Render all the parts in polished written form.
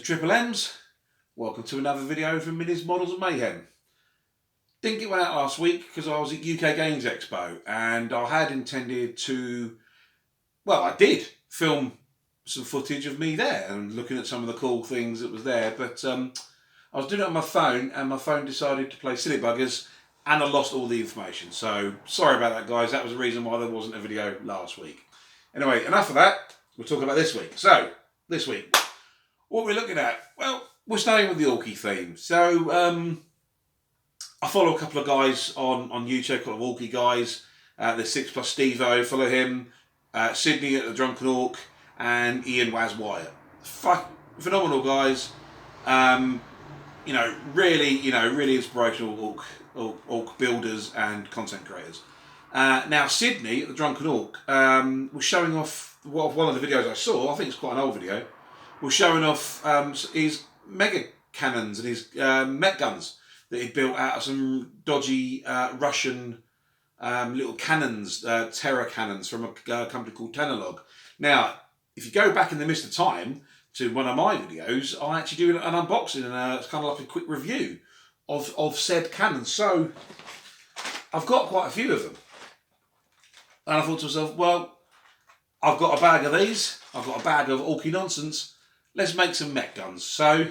Triple M's. Welcome to another video from Minis Models and Mayhem. Didn't get one out last week because I was at UK Games Expo and I had intended to, well, I did film some footage of me there and looking at some of the cool things that was there, but I was doing it on my phone and my phone decided to play silly buggers and I lost all the information. So sorry about that, guys. That was the reason why there wasn't a video last week. Anyway, enough of that. We'll talk about this week. So, this week, what we're looking at? Well, we're staying with the Orky theme. So, I follow a couple of guys on YouTube, a couple of Orky guys. There's 6+ Stevo, follow him. Sydney at the Drunken Ork, and Ian Waz Wyatt. Phenomenal guys. Really inspirational Ork builders and content creators. Now, Sydney at the Drunken Ork was showing off one of the videos I saw. I think it's quite an old video. Was showing off his mega cannons and his Mek Gunz that he built out of some dodgy Russian little cannons, terror cannons from a company called Tenolog. Now, if you go back in the mist of time to one of my videos, I actually do an unboxing and it's kind of like a quick review of said cannons. So I've got quite a few of them. And I thought to myself, well, I've got a bag of these. I've got a bag of Orky nonsense. Let's make some Mek Gunz. So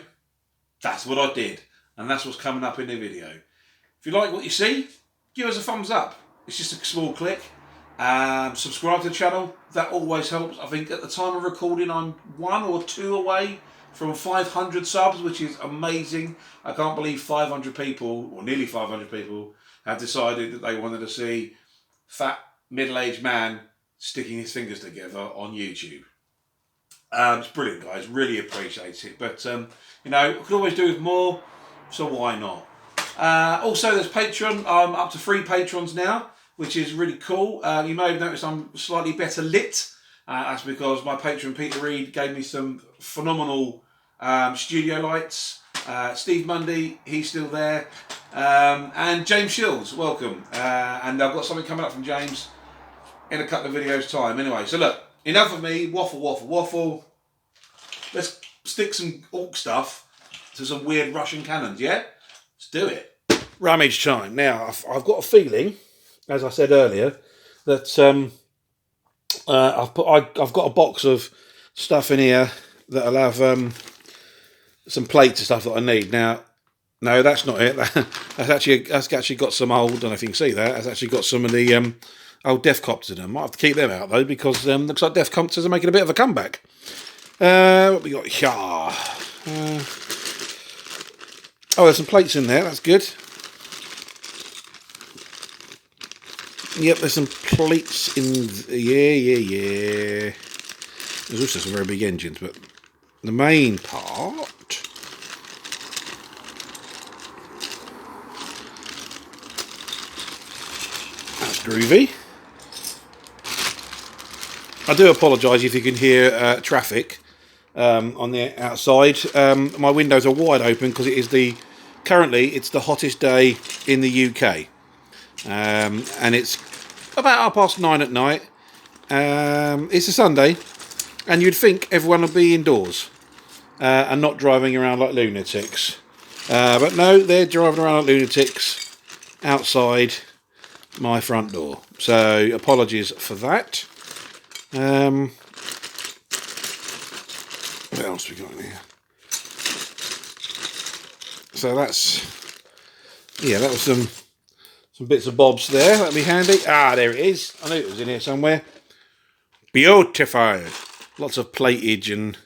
that's what I did. And that's what's coming up in the video. If you like what you see, give us a thumbs up. It's just a small click. Subscribe to the channel. That always helps. I think at the time of recording, I'm 1 or 2 away from 500 subs, which is amazing. I can't believe 500 people, or nearly 500 people, have decided that they wanted to see fat middle-aged man sticking his fingers together on YouTube. It's brilliant, guys. Really appreciate it. But, we could always do with more, so why not? Also, there's Patreon. I'm up to 3 patrons now, which is really cool. You may have noticed I'm slightly better lit. That's because my patron, Peter Reed, gave me some phenomenal studio lights. Steve Mundy, he's still there. And James Shields, welcome. And I've got something coming up from James in a couple of videos time. Anyway, so look, enough of me, waffle. Let's stick some Ork stuff to some weird Russian cannons, yeah? Let's do it. Rummage time. Now, I've got a feeling, as I said earlier, that I've got a box of stuff in here that'll have some plates and stuff that I need. Now, no, that's not it. That's actually got some old, I don't know if you can see that, that's actually got some of the old Def Copters in them. Might have to keep them out though, because looks like Def Copters are making a bit of a comeback. What we got here? There's some plates in there, that's good. Yep, there's some plates in, yeah. There's also some very big engines, but the main part, that's groovy. I do apologise if you can hear traffic on the outside. My windows are wide open because currently it's the hottest day in the UK. And it's about 9:30 at night. It's a Sunday, and you'd think everyone would be indoors and not driving around like lunatics. But no, they're driving around like lunatics outside my front door. So apologies for that. What else we got in here? So that was some bits of bobs there. That'd be handy. There it is. I knew it was in here somewhere. Beautiful. Lots of platage and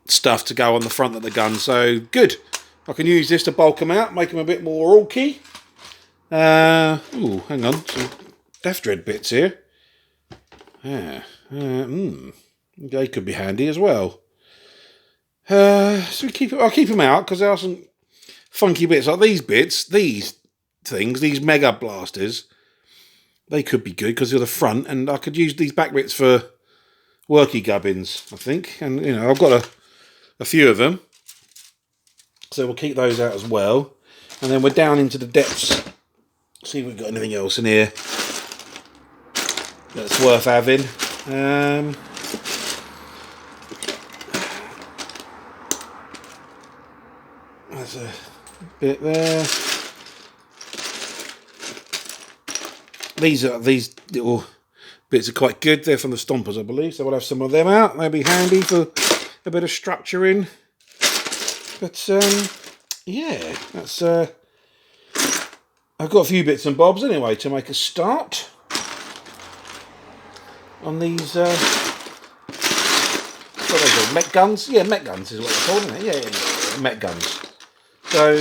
stuff to go on the front of the gun. So good. I can use this to bulk them out, make them a bit more Orky. Hang on. Some Death Dread bits here. They could be handy as well. So I'll keep them out because there are some funky bits like these bits. These things, these mega blasters, they could be good because they're the front, and I could use these back bits for worky gubbins, I think. And I've got a few of them, so we'll keep those out as well. And then we're down into the depths. See if we've got anything else in here that's worth having. There's a bit there. These little bits are quite good. They're from the Stompers, I believe. So we'll have some of them out. They'll be handy for a bit of structure in. But yeah, that's. I've got a few bits and bobs anyway to make a start on these. What are they called? Mek Gunz? Yeah, Mek Gunz is what they're called, isn't it? Yeah, Mek Gunz. So,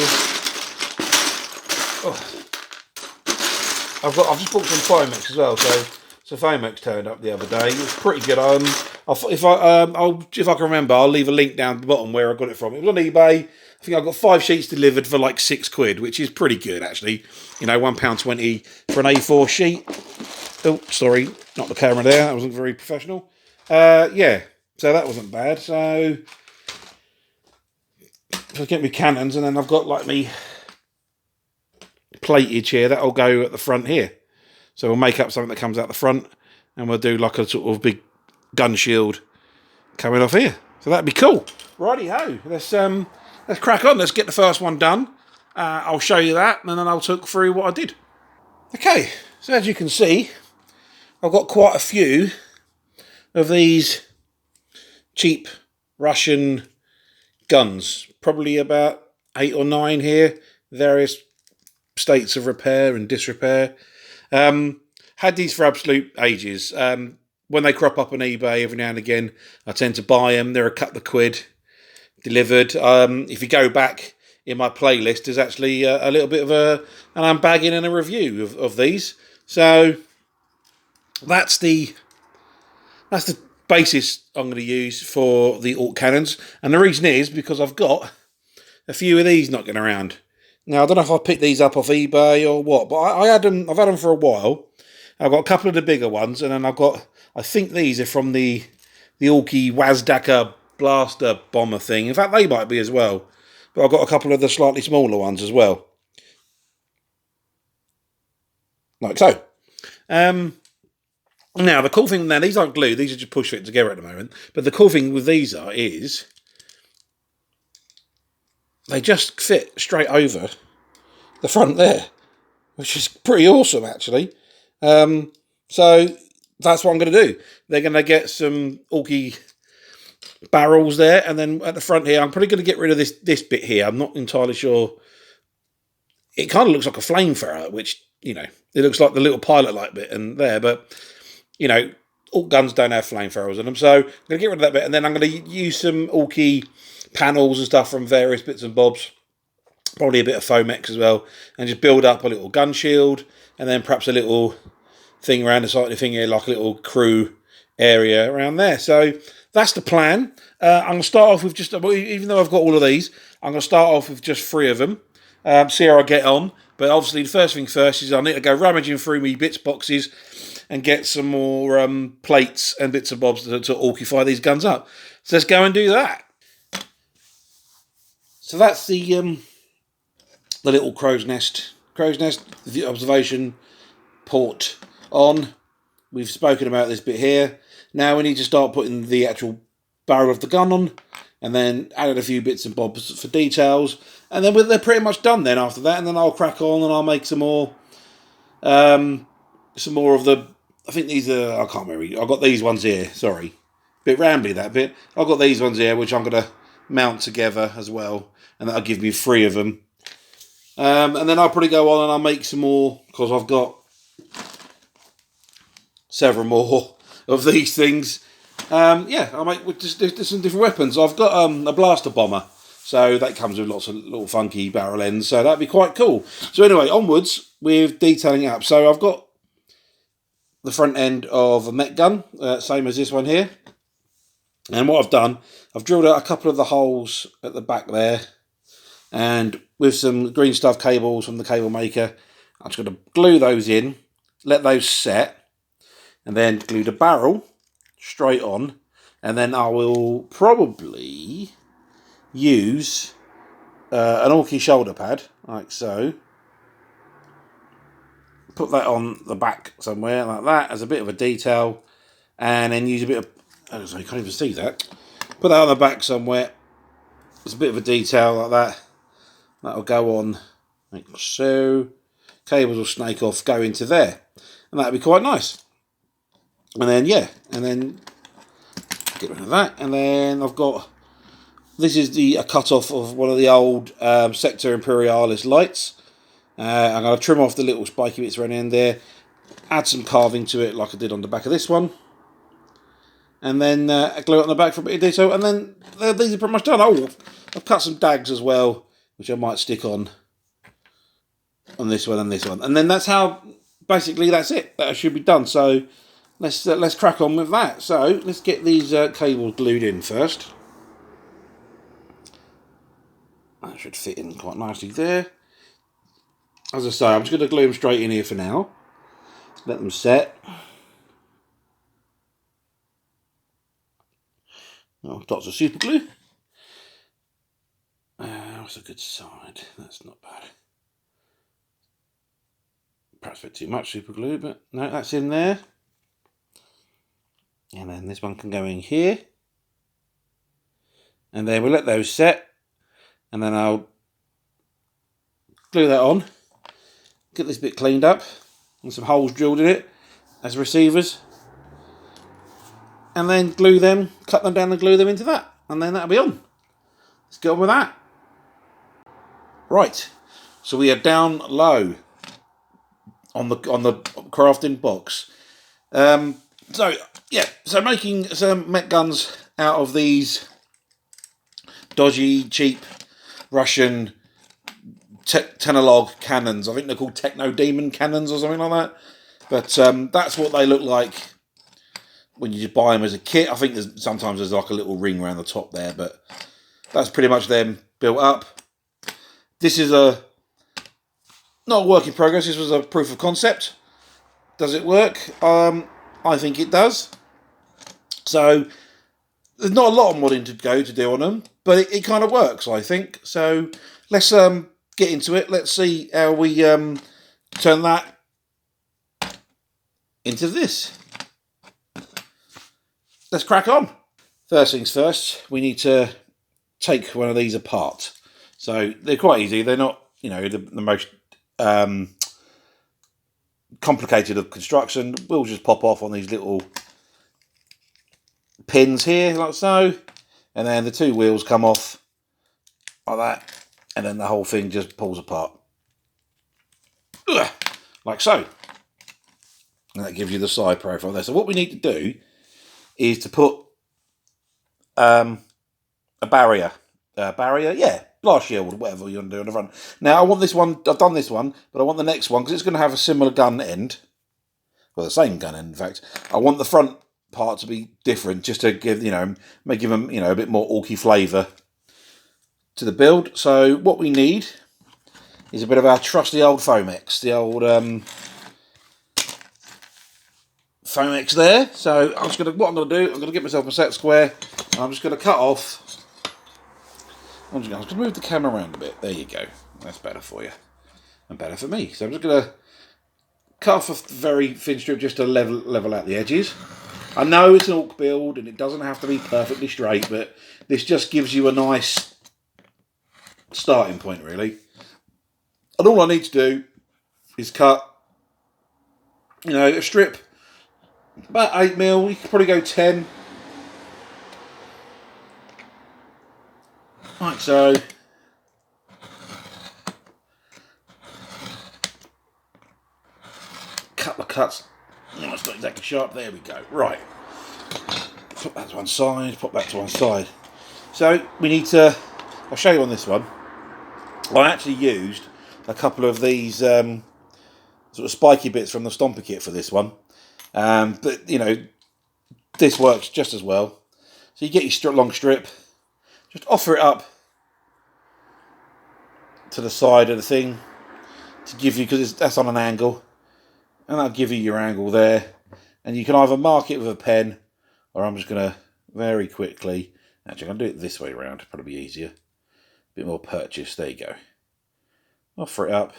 I've just bought some Foamex as well. So Foamex turned up the other day. It was pretty good. If I can remember, I'll leave a link down the bottom where I got it from. It was on eBay. I think I got 5 sheets delivered for like £6, which is pretty good actually. You know, £1.20 for an A4 sheet. Oh, sorry, not the camera there. That wasn't very professional. Yeah, so that wasn't bad. So I get me cannons, and then I've got like me platage here that'll go at the front here. So we'll make up something that comes out the front, and we'll do like a sort of big gun shield coming off here. So that'd be cool. Righty ho. Let's crack on. Let's get the first one done. I'll show you that, and then I'll talk through what I did. Okay, so as you can see, I've got quite a few of these cheap Russian guns. Probably about 8 or 9 here. Various states of repair and disrepair. Had these for absolute ages. When they crop up on eBay every now and again, I tend to buy them. They're a couple of quid delivered. If you go back in my playlist, there's actually a little bit of an unbagging and a review of these. So that's the basis I'm going to use for the Ork cannons. And the reason is because I've got a few of these knocking around. Now, I don't know if I picked these up off eBay or what, but I've had them for a while. I've got a couple of the bigger ones, and then I think these are from the Orky Wazdaka blaster bomber thing. In fact, they might be as well. But I've got a couple of the slightly smaller ones as well. Like so. Now, the cool thing, these aren't glue. These are just push fit together at the moment. But the cool thing with these is they just fit straight over the front there, which is pretty awesome, actually. So that's what I'm going to do. They're going to get some Orky barrels there, and then at the front here, I'm probably going to get rid of this bit here. I'm not entirely sure. It kind of looks like a flamethrower, which, you know, it looks like the little pilot light bit and there, but, you know, Ork guns don't have flamethrowers in them, so I'm going to get rid of that bit, and then I'm going to use some Orky panels and stuff from various bits and bobs, probably a bit of Foamex as well, and just build up a little gun shield, and then perhaps a little thing around the side of the thing here, like a little crew area around there. So that's the plan. I'm going to start off with just, even though I've got all of these, I'm going to start off with just 3 of them, see how I get on. But obviously the first thing first is I need to go rummaging through me bits boxes and get some more plates and bits and bobs to orkify these guns up. So let's go and do that. So that's the little crow's nest, the observation port on. We've spoken about this bit here. Now we need to start putting the actual barrel of the gun on, and then added a few bits and bobs for details, and then they're pretty much done then after that, and then I'll crack on and I'll make some more of the, I think these are, I can't remember, I've got these ones here, sorry, bit rambly that bit, I've got these ones here which I'm going to mount together as well, and that'll give me 3 of them, and then I'll probably go on and I'll make some more, because I've got several more of these things. Yeah, I'll make just some different weapons. I've got a blaster bomber, so that comes with lots of little funky barrel ends, so that'd be quite cool. So anyway, onwards with detailing it up. So I've got the front end of a Mek gun, same as this one here. And what I've done, I've drilled out a couple of the holes at the back there, and with some green stuff cables from the cable maker, I'm just going to glue those in, let those set, and then glue the barrel straight on, and then I will probably use an Orky shoulder pad, like so. Put that on the back somewhere, like that, as a bit of a detail, and then use a bit of, oh, sorry, you can't even see that. Put that on the back somewhere, as a bit of a detail like that, That'll go on like so. Cables will snake off, go into there. And that'll be quite nice. And then, yeah, and then get rid of that. And then I've got, this is a cut-off of one of the old Sector Imperialis lights. I'm going to trim off the little spiky bits around in there, add some carving to it like I did on the back of this one, and then glue it on the back for a bit of detail, and then these are pretty much done. Oh, I've cut some dags as well, which I might stick on this one and this one. And then that's how, basically that's it. That should be done. So let's crack on with that. So let's get these cables glued in first. That should fit in quite nicely there. As I say, I'm just going to glue them straight in here for now. Let them set. Oh, dots of super glue. What's a good side? That's not bad. Perhaps a bit too much super glue, but no, that's in there. And then this one can go in here. And then we'll let those set. And then I'll glue that on. Get this bit cleaned up and some holes drilled in it as receivers, and then glue them, cut them down and glue them into that, and then that'll be on. Let's get on with that. Right, so we are down low on the crafting box. So yeah, so making some Mek Gunz out of these dodgy, cheap Russian Tenalog cannons. I think they're called Techno Demon cannons or something like that. But that's what they look like when you just buy them as a kit. I think sometimes there's like a little ring around the top there, but that's pretty much them built up. This is not a work in progress. This was a proof of concept. Does it work? I think it does. So there's not a lot of modding to do on them, but it kind of works, I think. So let's get into it. Let's see how we turn that into this. Let's crack on. First things first, we need to take one of these apart. So they're quite easy. They're not, the most complicated of construction. We'll just pop off on these little pins here, like so. And then the two wheels come off like that. And then the whole thing just pulls apart. Ugh, like so. And that gives you the side profile there. So what we need to do is to put a barrier. Blast shield, whatever you want to do on the front. Now I want this one, I've done this one, but I want the next one, because it's going to have a similar gun end. Well, the same gun end, in fact. I want the front part to be different, just to give, give them, a bit more orky flavour to the build. So what we need is a bit of our trusty old Foamex, the old Foamex there. So what I'm going to do, I'm going to get myself a set square, and I'm just going to cut off. I'm just going to move the camera around a bit. There you go. That's better for you and better for me. So I'm just going to cut off a very thin strip just to level out the edges. I know it's an Ork build and it doesn't have to be perfectly straight, but this just gives you a nice starting point, really. And all I need to do is cut, a strip about 8mm. You could probably go 10. Like so. Couple of cuts. No, it's not exactly sharp. There we go. Right. Put that to one side. Put that to one side. So we need to. I'll show you on this one. I actually used a couple of these sort of spiky bits from the Stomper kit for this one. But this works just as well. So you get your long strip. Just offer it up to the side of the thing to give you, because that's on an angle, and that'll give you your angle there. And you can either mark it with a pen, or I'm just going to very quickly, actually I'm going to do it this way around, probably be easier, a bit more purchase. There you go. Offer it up.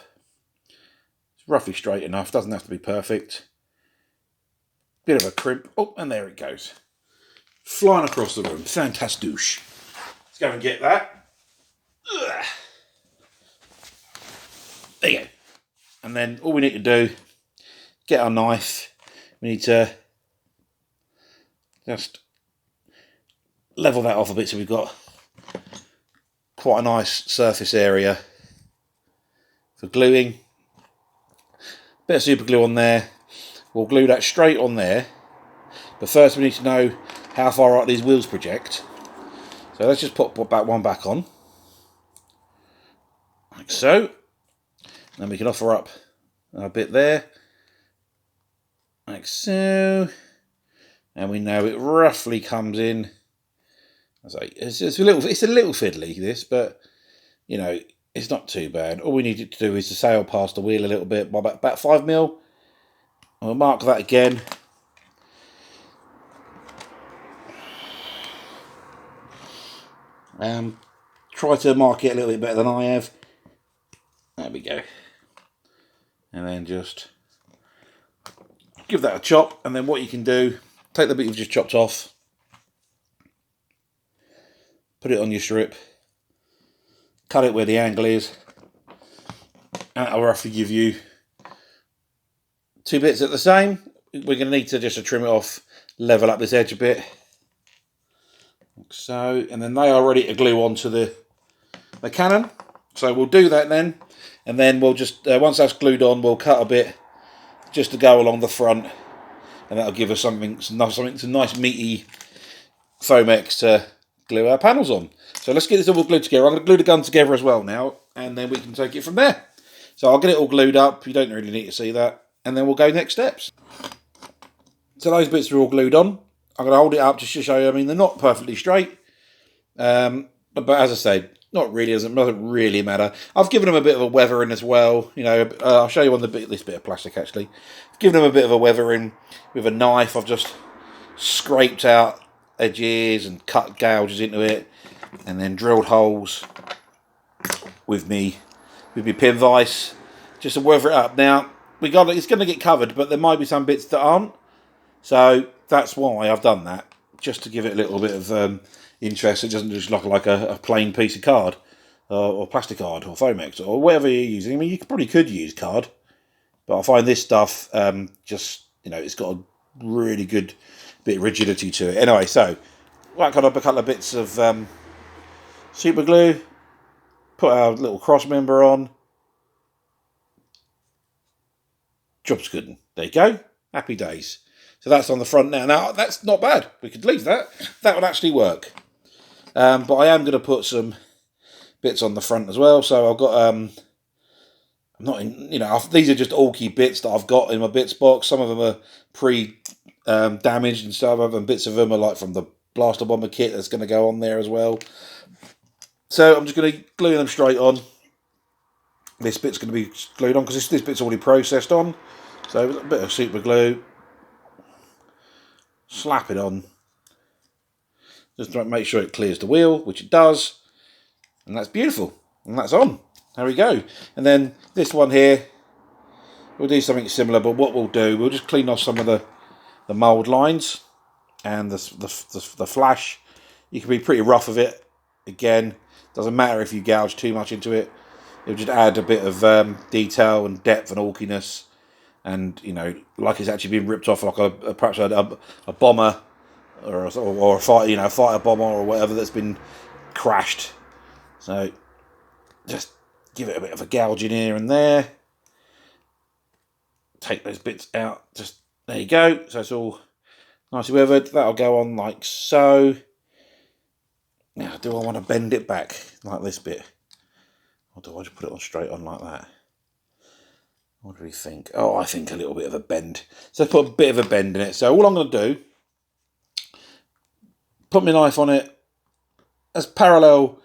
It's roughly straight enough, doesn't have to be perfect. Bit of a crimp. Oh, and there it goes. Flying across the room. Fantastic. Let's go and get that. Ugh. There you go. And then all we need to do, get our knife. We need to just level that off a bit so we've got quite a nice surface area for gluing. Bit of super glue on there. We'll glue that straight on there. But first we need to know how far out these wheels project. So let's just put one back on. Like so. Then we can offer up a bit there. Like so. And we know it roughly comes in. It's a little fiddly, this, but you know, it's not too bad. All we need it to do is to sail past the wheel a little bit by about 5mm. We'll mark that again. Try to mark it a little bit better than I have. There we go. And then just give that a chop. And then what you can do, take the bit you've just chopped off, put it on your strip, cut it where the angle is, and that'll roughly give you 2 bits at the same. We're going to need to just trim it off, level up this edge a bit. Like so, and then they are ready to glue onto the cannon. So we'll do that then, and then we'll just, once that's glued on, we'll cut a bit just to go along the front, and that'll give us some nice meaty Foamex to glue our panels on. So let's get this all glued together. I'm going to glue the gun together as well now, and then we can take it from there. So I'll get it all glued up. You don't really need to see that. And then we'll go next steps. So those bits are all glued on. I'm going to hold it up just to show you. I mean, they're not perfectly straight. But as I said, doesn't really matter. I've given them a bit of a weathering as well. You know, I'll show you on this bit of plastic actually. I've given them a bit of a weathering with a knife. I've just scraped out edges and cut gouges into it, and then drilled holes with me pin vise just to weather it up. Now it's going to get covered, but there might be some bits that aren't. So that's why I've done that, just to give it a little bit of interest. It doesn't just look like a plain piece of card, or plastic card, or Foamex, or whatever you're using. I mean, you probably could use card, but I find this stuff just, you know, it's got a really good bit of rigidity to it. Anyway, so whack on up a couple of bits of super glue, put our little cross member on. Job's good. There you go. Happy days. So that's on the front now. Now, that's not bad. We could leave that. That would actually work. But I am going to put some bits on the front as well. So I've got, I'm not in, you know, these are just Orky bits that I've got in my bits box. Some of them are damaged and stuff, and bits of them are like from the Blaster Bomber kit that's going to go on there as well. So I'm just going to glue them straight on. This bit's going to be glued on because this bit's already processed on. So a bit of super glue, slap it on, just to make sure it clears the wheel, which it does, and that's beautiful, and that's on. There we go. And then this one here, we'll do something similar, but what we'll do, we'll just clean off some of the mould lines and the flash. You can be pretty rough with it. Again, doesn't matter if you gouge too much into it. It'll just add a bit of detail and depth and orkiness, and you know, like it's actually been ripped off, like perhaps a bomber or a fighter, you know, fighter bomber or whatever that's been crashed. So just give it a bit of a gouge in here and there. Take those bits out. Just there you go. So it's all nicely weathered. That'll go on like so. Now, do I want to bend it back like this bit? Or do I just put it on straight on like that? What do we think? Oh, I think a little bit of a bend. So put a bit of a bend in it. So all I'm going to do, put my knife on it as parallel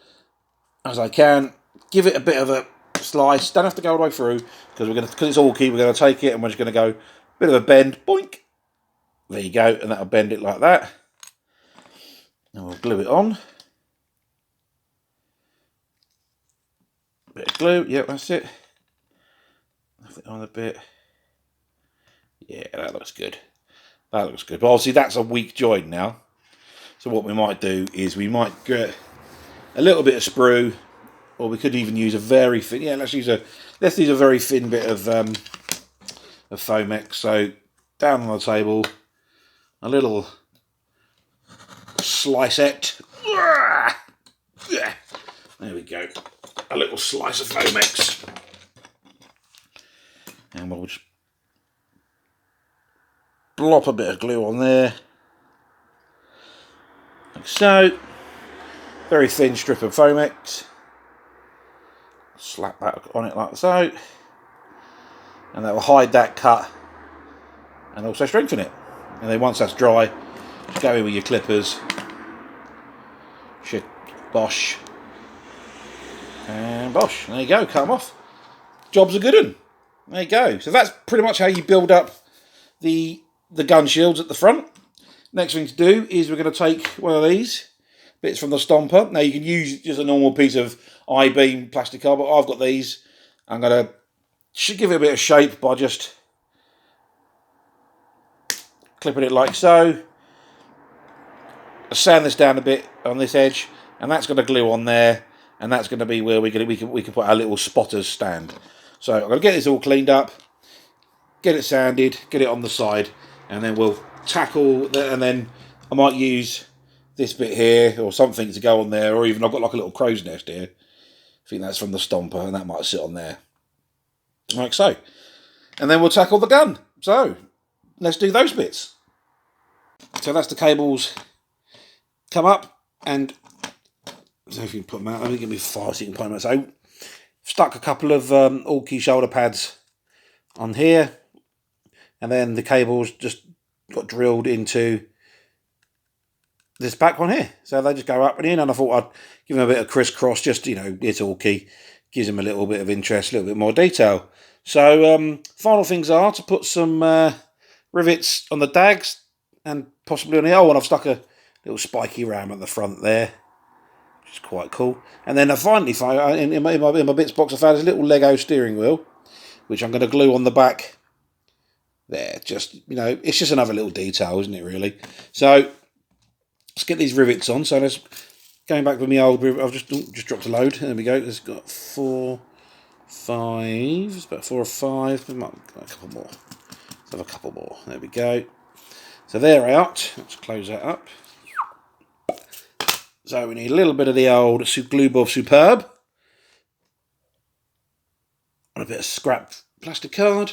as I can. Give it a bit of a slice. Don't have to go all the way through because it's Orky. We're going to take it and we're just going to go a bit of a bend. Boink. There you go, and that'll bend it like that. And we'll glue it on. Bit of glue. Yep, that's it. On a bit. Yeah, that looks good. That looks good. But obviously that's a weak joint now. So what we might do is we might get a little bit of sprue or we could even use a very thin. Yeah, let's use a very thin bit of Foamex. So down on the table, a little slicette. There we go. A little slice of Foamex, and we'll just blop a bit of glue on there, like so. Very thin strip of Foamex. Slap that on it like so, and that will hide that cut and also strengthen it. And then once that's dry, just go in with your clippers. Bosh. And bosh. There you go, cut them off. Job's a good one. There you go. So that's pretty much how you build up the gun shields at the front. Next thing to do is we're going to take one of these bits from the stomper. Now you can use just a normal piece of I-beam plastic card, but I've got these. I'm going to give it a bit of shape by just clipping it like so. I'll sand this down a bit on this edge, and that's going to glue on there, and that's going to be where we can put our little spotters stand. So I'm going to get this all cleaned up, get it sanded, get it on the side, and then we'll tackle that. And then I might use this bit here or something to go on there, or even I've got like a little crow's nest here. I think that's from the stomper, and that might sit on there, like so. And then we'll tackle the gun. So let's do those bits. So that's the cables come up, and so if you can put them out, let me give me file so you can put them out. So stuck a couple of Orky shoulder pads on here, and then the cables just got drilled into this back one here. So they just go up and in, and I thought I'd give them a bit of crisscross, just, you know, it's Orky, gives them a little bit of interest, a little bit more detail. So final things are to put some rivets on the dags, and possibly on the, and I've stuck a little spiky ram at the front there, which is quite cool. And then I finally found, in my bits box, I found this little Lego steering wheel, which I'm going to glue on the back there. Just, you know, it's just another little detail, isn't it, really? So let's get these rivets on. So let's, going back with my old rivet, I've just dropped a load. There we go. It's got 4, 5, it's about 4 or 5. We might have a couple more. Let's have a couple more. There we go. So they're out. Let's close that up. So we need a little bit of the old Glue Bob Superb, and a bit of scrap plastic card.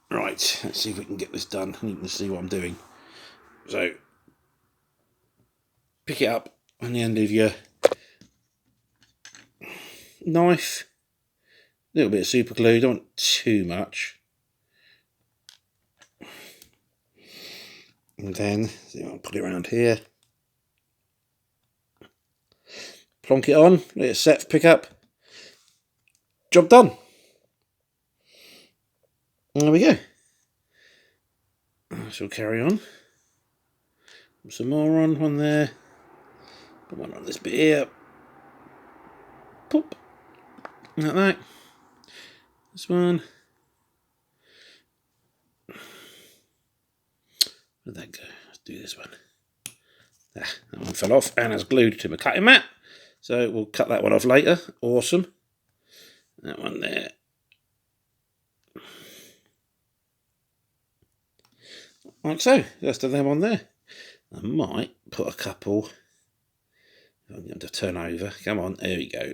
Right, let's see if we can get this done. You can see what I'm doing. So pick it up on the end of your knife. A little bit of super glue, don't want too much. And then I'll put it around here. Plonk it on, let it set, pick up. Job done. And there we go. So we'll carry on. Put some more on there. Put one on this bit here. Pop. Like that. This one. Where'd that go? Let's do this one. Ah, that one fell off and it's glued to my cutting mat. So we'll cut that one off later. Awesome. That one there. Like so. Just have them on there. I might put a couple. I'm going to turn over. Come on. There we go.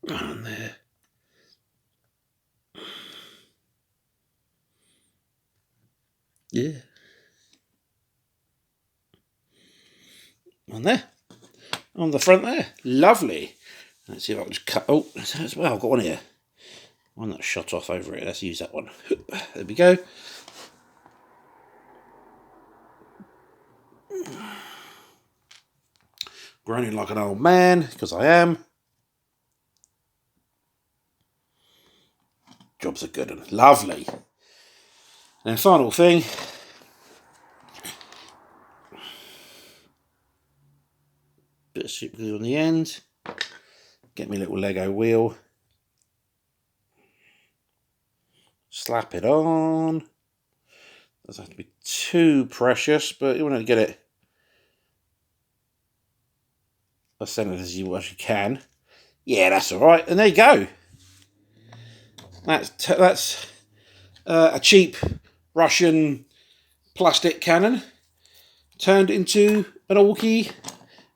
On there. Yeah. On there. On the front there. Lovely. Let's see if I can just cut. Oh, as well, I've got one here. One that shot off over it. Let's use that one. There we go. Groaning like an old man, because I am. Job's a good one. Lovely. And final thing. Bit of super glue on the end. Get me a little Lego wheel. Slap it on. Doesn't have to be too precious, but you want to get it as centered as you can. Yeah, that's all right. And there you go. That's a cheap Russian plastic cannon turned into an Orky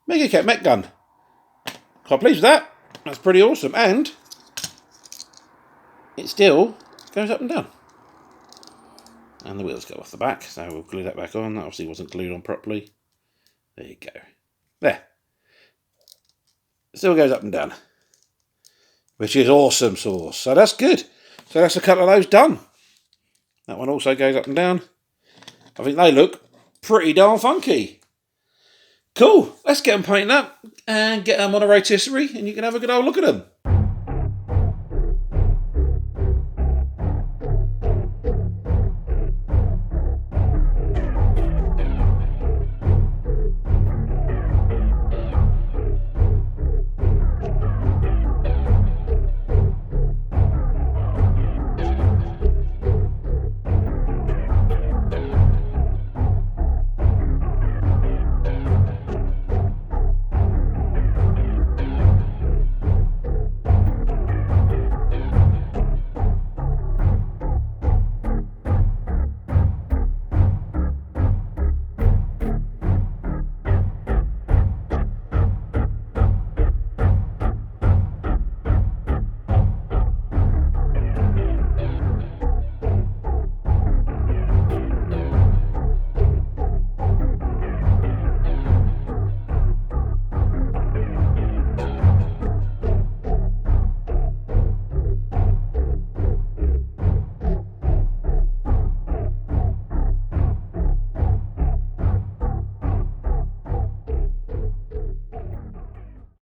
Mek gun. Quite pleased with that. That's pretty awesome. And it still goes up and down. And the wheels go off the back, so we'll glue that back on. That obviously wasn't glued on properly. There you go. There. It still goes up and down. Which is awesome sauce. So that's good. So that's a couple of those done. That one also goes up and down. I think they look pretty darn funky. Cool. Let's get them painted up and get them on a rotisserie and you can have a good old look at them.